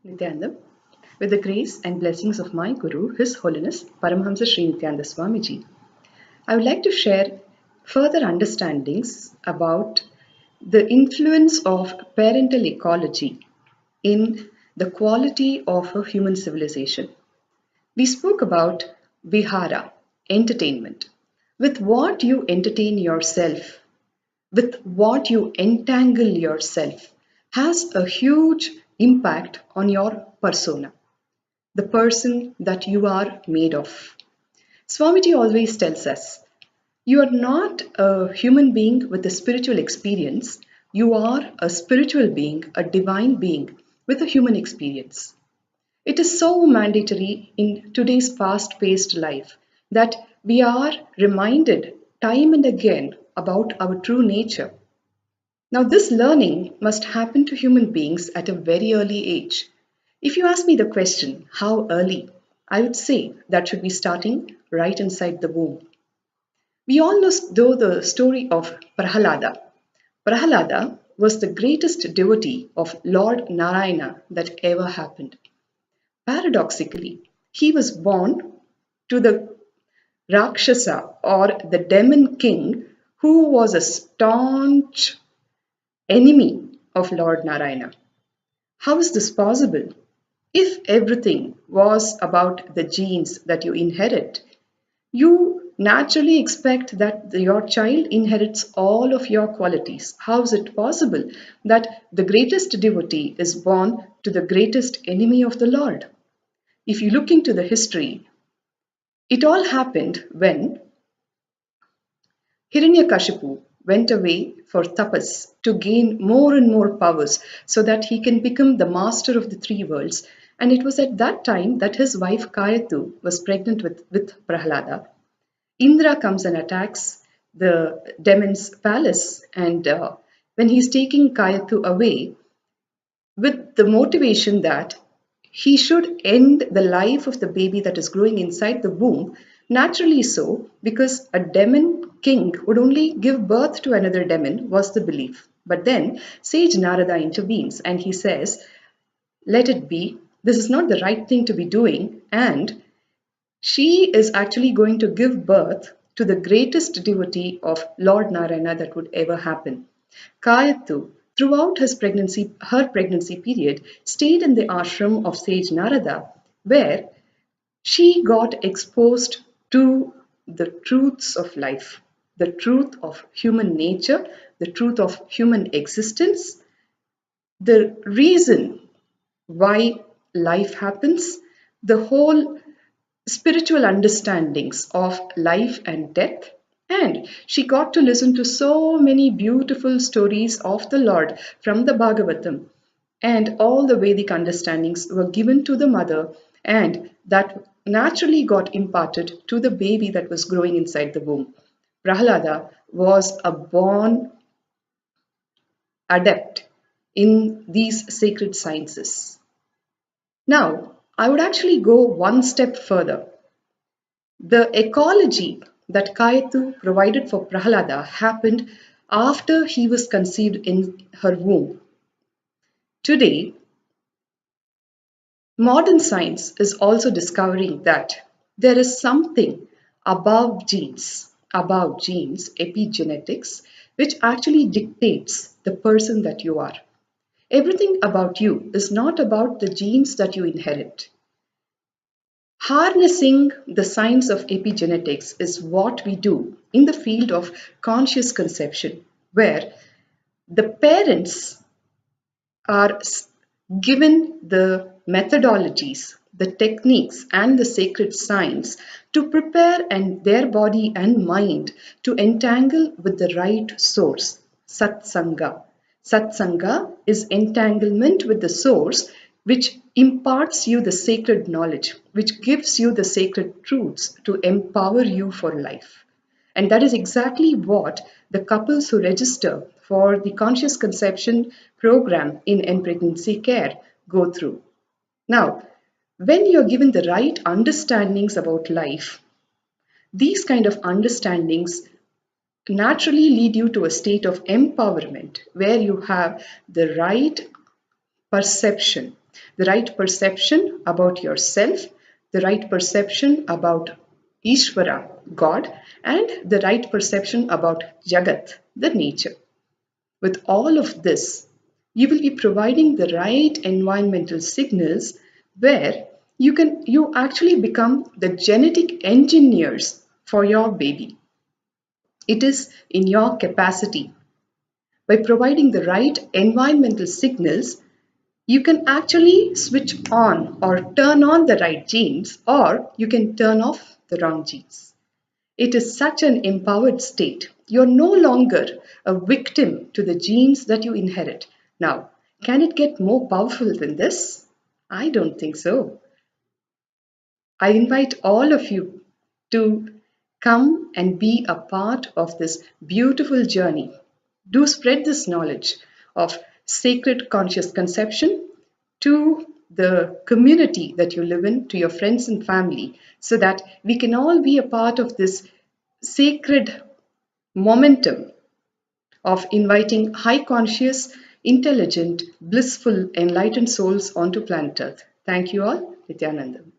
Nityananda, with the grace and blessings of my Guru, His Holiness Paramhamsa Sri Nityananda Swamiji, I would like to share further understandings about the influence of parental ecology in the quality of a human civilization. We spoke about vihara, entertainment. With what you entertain yourself, with what you entangle yourself, has a huge impact on your persona, the person that you are made of. Swamiji always tells us, you are not a human being with a spiritual experience, you are a spiritual being, a divine being with a human experience. It is so mandatory in today's fast paced life that we are reminded time and again about our true nature. Now, this learning must happen to human beings at a very early age. If you ask me the question, how early? I would say that should be starting right inside the womb. We all know the story of Prahalada. Prahalada was the greatest devotee of Lord Narayana that ever happened. Paradoxically, he was born to the Rakshasa or the demon king who was a staunch enemy of Lord Narayana. How is this possible? If everything was about the genes that you inherit, you naturally expect that your child inherits all of your qualities. How is it possible that the greatest devotee is born to the greatest enemy of the Lord? If you look into the history, it all happened when Hiranyakashipu went away for tapas to gain more and more powers so that he can become the master of the three worlds. And it was at that time that his wife Kayathu was pregnant with Prahlada. Indra comes and attacks the demon's palace, and when he's taking Kayathu away, with the motivation that he should end the life of the baby that is growing inside the womb, naturally so, because a demon king would only give birth to another demon, was the belief. But then sage Narada intervenes and he says, let it be, this is not the right thing to be doing, and she is actually going to give birth to the greatest devotee of Lord Narayana that would ever happen. Kayathu, throughout her pregnancy period, stayed in the ashram of sage Narada, where she got exposed to the truths of life, the truth of human nature, the truth of human existence, the reason why life happens, the whole spiritual understandings of life and death. And she got to listen to so many beautiful stories of the Lord from the Bhagavatam. And all the Vedic understandings were given to the mother, and that naturally got imparted to the baby that was growing inside the womb. Prahlada was a born adept in these sacred sciences. Now, I would actually go one step further. The ecology that Kayathu provided for Prahlada happened after he was conceived in her womb. Today, modern science is also discovering that there is something above genes, epigenetics, which actually dictates the person that you are. Everything about you is not about the genes that you inherit. Harnessing the science of epigenetics is what we do in the field of conscious conception, where the parents are given the methodologies, the techniques, and the sacred science to prepare and their body and mind to entangle with the right source, Satsanga. Satsanga is entanglement with the source, which imparts you the sacred knowledge, which gives you the sacred truths to empower you for life. And that is exactly what the couples who register for the conscious conception program in pregnancy care go through. Now, when you're given the right understandings about life, these kind of understandings naturally lead you to a state of empowerment where you have the right perception. The right perception about yourself, the right perception about Ishvara, God, and the right perception about Jagat, the nature. With all of this, you will be providing the right environmental signals where you actually become the genetic engineers for your baby. It is in your capacity. By providing the right environmental signals, you can actually switch on or turn on the right genes, or you can turn off the wrong genes. It is such an empowered state. You're no longer a victim to the genes that you inherit. Now, can it get more powerful than this? I don't think so. I invite all of you to come and be a part of this beautiful journey. Do spread this knowledge of sacred conscious conception to the community that you live in, to your friends and family, so that we can all be a part of this sacred momentum of inviting high conscious, intelligent, blissful, enlightened souls onto planet Earth. Thank you all. Nityanandam.